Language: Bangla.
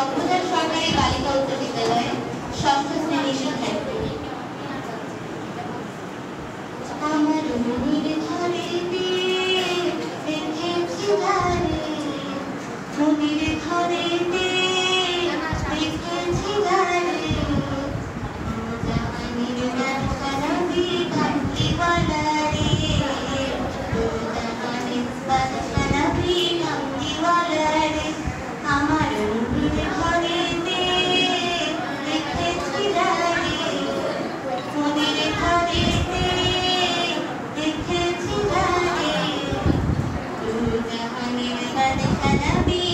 কক্সবাজার সরকারি বালিকা উচ্চ বিদ্যালয়ে ষষ্ঠ শ্রেণীর শিক্ষার্থী। আমার মনির ঘরেতে দেখেছি গানে, মনির ঘরেতে দেখেছি গানে, জাহানের বাদশাহ নবী কামলিওয়ালা রে, জাহানের বাদশাহ নবী কামলিওয়ালা রে, আমার মনির ঘরেতে দেখেছি গানে, মনির ঘরেতে দেখেছি গানে, জাহানের বাদশাহ নবী